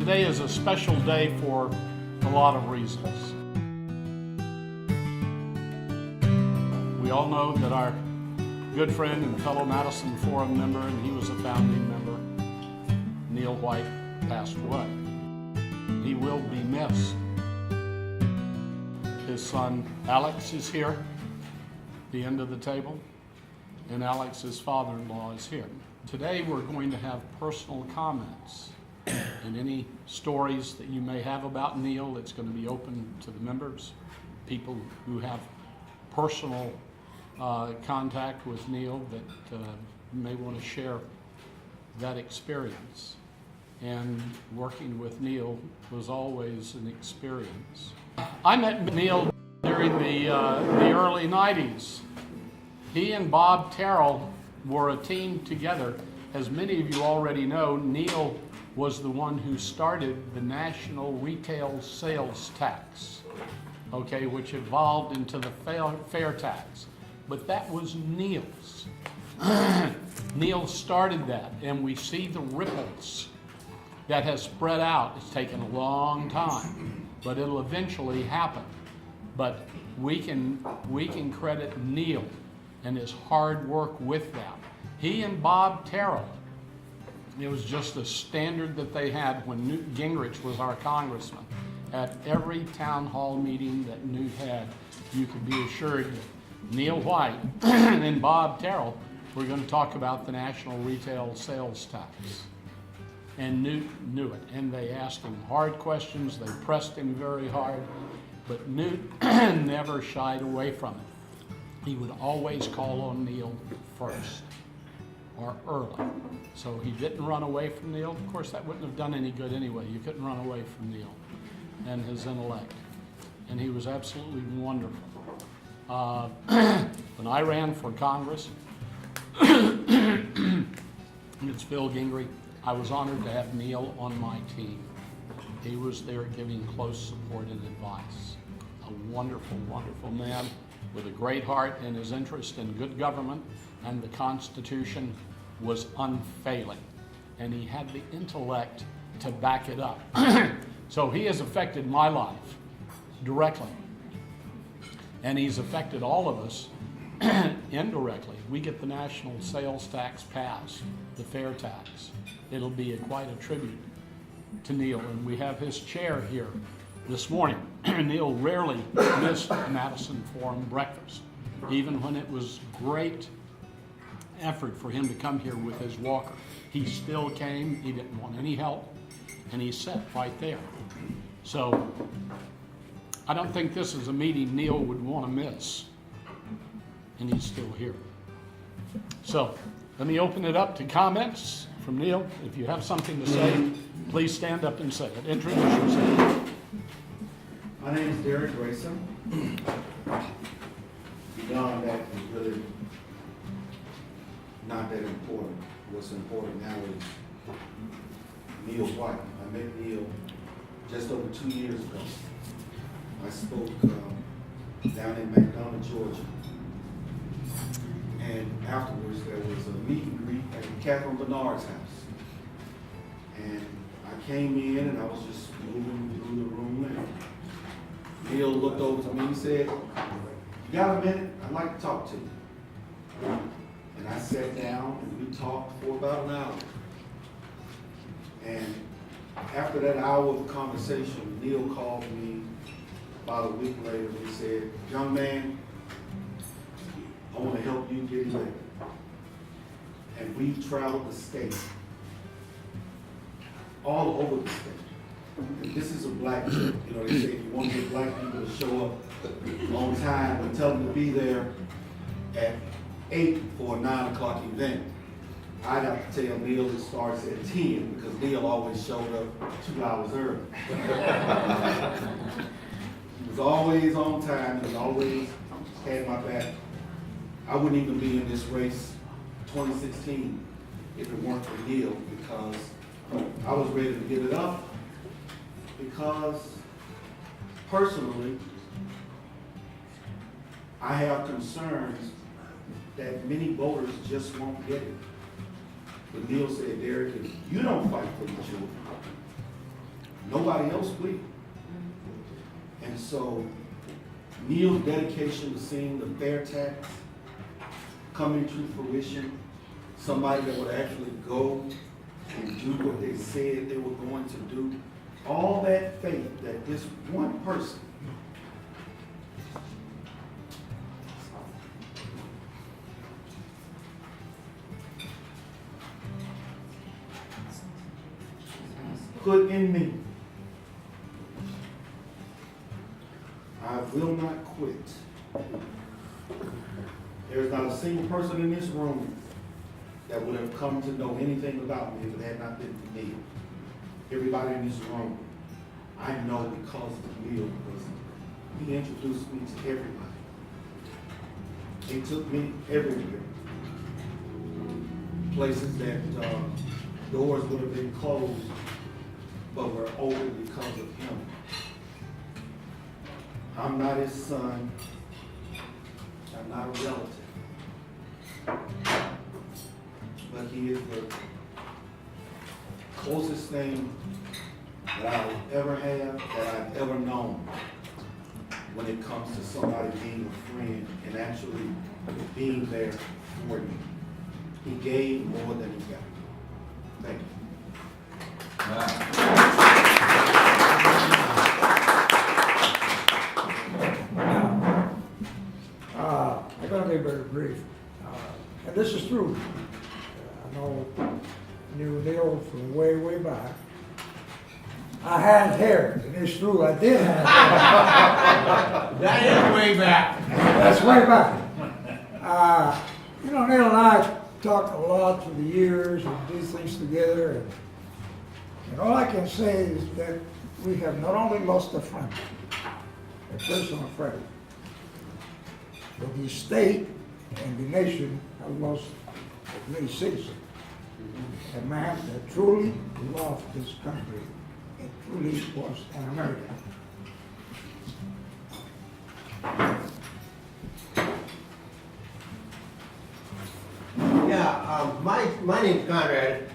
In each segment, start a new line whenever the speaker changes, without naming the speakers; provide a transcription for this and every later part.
Today is a special day for a lot of reasons. We all know that our good friend and fellow Madison Forum member, and he was a founding member, Neal White, passed away. He will be missed. His son Alex is here, the end of the table, and Alex's father-in-law is here. Today we're going to have personal comments and any stories that you may have about Neal. It's going to be open to the members, people who have personal contact with Neal that may want to share that experience. And working with Neal was always an experience. I met Neal during the early 90s. He and Bob Terrell were a team together. As many of you already know, Neal was the one who started the national retail sales tax, okay, which evolved into the fair tax. But that was Neal's. Neal started that, and we see the ripples that has spread out. It's taken a long time, but it'll eventually happen. But we can credit Neal and his hard work with that. He and Bob Terrell, it was just a standard that they had when Newt Gingrich was our congressman. At every town hall meeting that Newt had, you could be assured that Neal White and Bob Terrell were going to talk about the national retail sales tax. And Newt knew it, and they asked him hard questions, they pressed him very hard, but Newt never shied away from it. He would always call on Neal first, or early. So he didn't run away from Neal. Of course, that wouldn't have done any good anyway. You couldn't run away from Neal and his intellect. And he was absolutely wonderful. When I ran for Congress, it's Phil Gingrey, I was honored to have Neal on my team. He was there giving close support and advice. A wonderful, wonderful man with a great heart, and his interest in good government and the Constitution was unfailing. And he had the intellect to back it up. So he has affected my life directly. And he's affected all of us indirectly. We get the national sales tax passed, the fair tax. It'll be quite a tribute to Neal, and we have his chair here this morning. Neal rarely missed a Madison Forum breakfast, even when it was great effort for him to come here with his walker. He still came, he didn't want any help, and he sat right there. So I don't think this is a meeting Neal would want to miss, and he's still here. So let me open it up to comments from Neal. If you have something to say, please stand up and say it. Introduce yourself.
My name is Derek Grayson. Beyond that is really not that important. What's important now is Neal White. I met Neal just over 2 years ago. I spoke down in McDonough, Georgia. And afterwards, there was a meet and greet at Catherine Bernard's house. And I came in and I was just moving through the room, and Neal looked over to me and said, "You got a minute? I'd like to talk to you." And I sat down and we talked for about an hour. And after that hour of conversation, Neal called me about a week later and he said, "Young man, I want to help you get ready." And we traveled the state, all over the state. And this is a black trip. You know, they say if you want to get black people to show up on time, and tell them to be there at 8 for a 9 o'clock event. I'd have to tell Neal it starts at 10 because Neal always showed up 2 hours early. He was always on time. He always had my back. I wouldn't even be in this race 2016 if it weren't for Neal, because I was ready to give it up, because personally I have concerns that many voters just won't get it. But Neal said, "Derek, if you don't fight for the children, Nobody else will. And so Neal's dedication to seeing the fair tax coming to fruition, somebody that would actually go and do what they said they were going to do, all that faith that this one person put in me, I will not quit. There's not a single person in this room that would have come to know anything about me if it had not been for Neal. Everybody in this room, I know because of Neal, because he introduced me to everybody. He took me everywhere. Places that doors would have been closed, but were open because of him. I'm not his son. I'm not a relative. But he is the closest thing that I will ever have, that I've ever known when it comes to somebody being a friend and actually being there for you. He gave more than he got. Thank you.
I'm going to be very brief. And this is true. I knew Neal from way, way back. I had hair, and it's true, I did have hair.
That is way back.
That's way back. Neal and I talked a lot through the years and do things together. And all I can say is that we have not only lost a friend, a personal friend, but the state and the nation have lost a great citizen. A man that truly loved this country and truly was an American.
Yeah, my name's Conrad.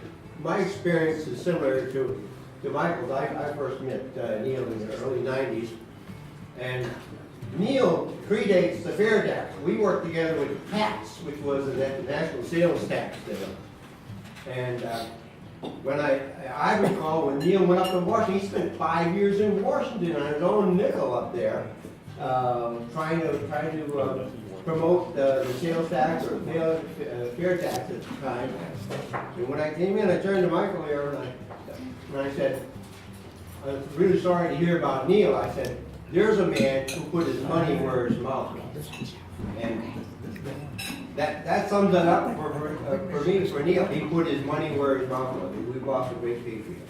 My experience is similar to Michael's. I first met Neal in the early 90s. And Neal predates the fair tax. We worked together with PATS, which was the national sales tax there. And when I recall when Neal went up to Washington, he spent 5 years in Washington on his own nickel up there, trying to promote the sales tax or fair tax at the time. And when I came in, I turned to Michael here and I said, I'm really sorry to hear about Neal. I said, there's a man who put his money where his mouth was. And that sums it up for me, for Neal. He put his money where his mouth was. We've lost a great patriot.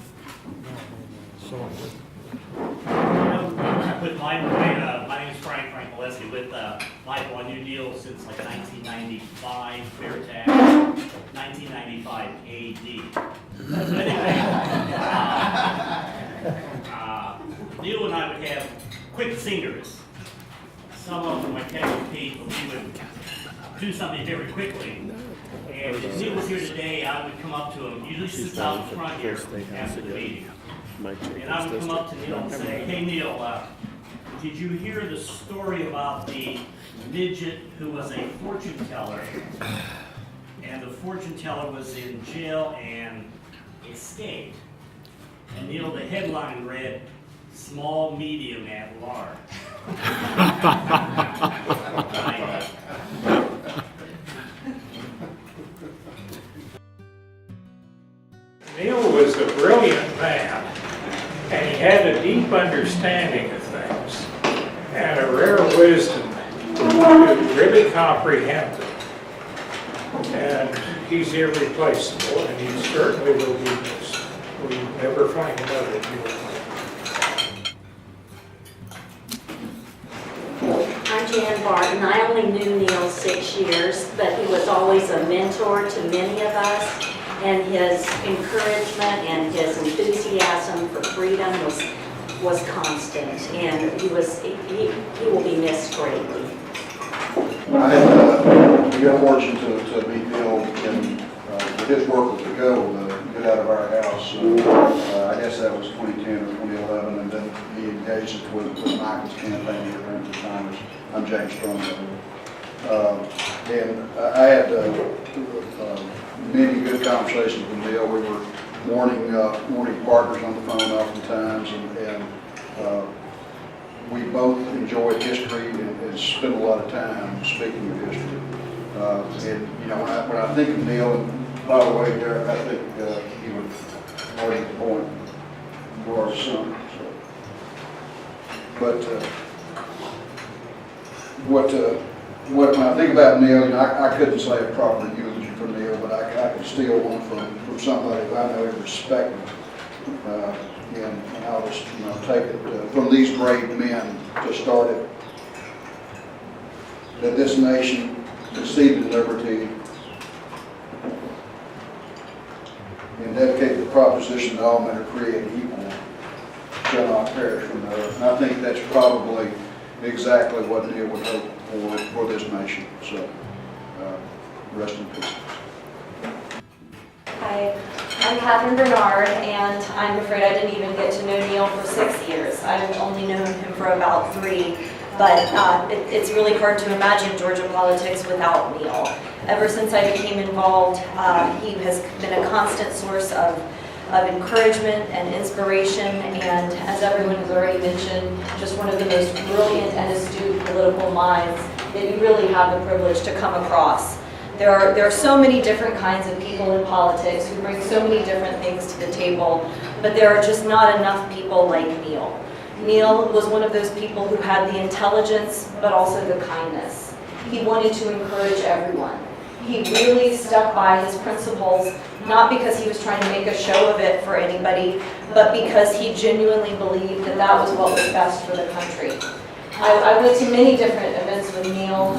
I put my name is Frank Molesky with Michael. I knew Neal since like 1995, fair tax, 1995 AD. But anyway, Neal and I would have quick singers. Some of them would catch repeat, but we would do something very quickly. And if Neal was here today, I would come up to him. Usually sits out in front here after the meeting. And I would come up to Neal and say, hey Neal, did you hear the story about the midget who was a fortune teller? And the fortune teller was in jail and escaped. And Neal, the headline read, small, medium, and large.
Neal was a brilliant man, and he had a deep understanding of things and a rare wisdom to really comprehend them. And he's irreplaceable, and he certainly will be missed. We'll never find another Neal.
I'm Jan Barton. I only knew Neal 6 years, but he was always a mentor to many of us, and his encouragement and his enthusiasm for freedom was constant, and he will be missed greatly.
I had the good fortune to meet Neal in his work with the Go, the out of our house. I guess that was 2010 or 2011, and then he engaged with Michael's campaign here at the time. I'm James Strong. And I had many good conversations with Neal. We were morning partners on the phone oftentimes, and we both enjoyed history and spent a lot of time speaking of history. And you know, when I think of Neal, and by the way, Derek, I think he would argue the point for our son. So. But when I think about Neal, you know, I couldn't say a proper eulogy for Neal, but I could steal one from somebody who I know and respect. And I'll just take it from these great men to start it. That this nation conceived in liberty and dedicate the proposition that all men are created equal shall not perish from the earth. And I think that's probably exactly what Neal would hope for this nation. So, rest in peace.
Hi, I'm Catherine Bernard, and I'm afraid I didn't even get to know Neal for 6 years. I've only known him for about 3, but it's really hard to imagine Georgia politics without Neal. Ever since I became involved, he has been a constant source of encouragement and inspiration, and as everyone has already mentioned, just one of the most brilliant and astute political minds that you really have the privilege to come across. There are so many different kinds of people in politics who bring so many different things to the table, but there are just not enough people like Neal. Neal was one of those people who had the intelligence, but also the kindness. He wanted to encourage everyone. He really stuck by his principles, not because he was trying to make a show of it for anybody, but because he genuinely believed that that was what was best for the country. I went to many different events with Neal.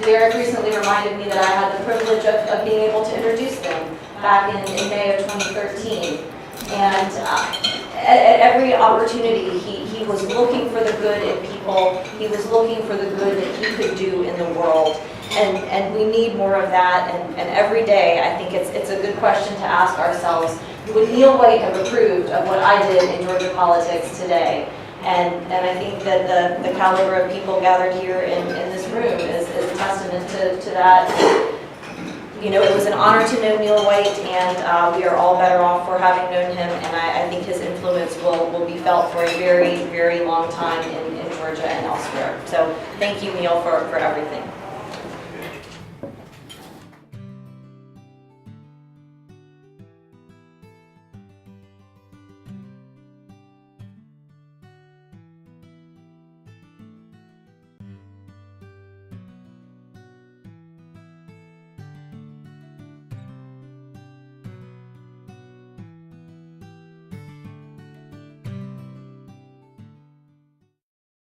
Derek recently reminded me that I had the privilege of being able to introduce them back in May of 2013. And at every opportunity, he was looking for the good in people. He was looking for the good that he could do in the world. And we need more of that. And every day, I think it's a good question to ask ourselves, would Neal White have approved of what I did in Georgia politics today? And I think that the caliber of people gathered here in this room is a testament to that. You know, it was an honor to know Neal White, and we are all better off for having known him, and I think his influence will be felt for a very, very long time in Georgia and elsewhere. So thank you, Neal, for everything.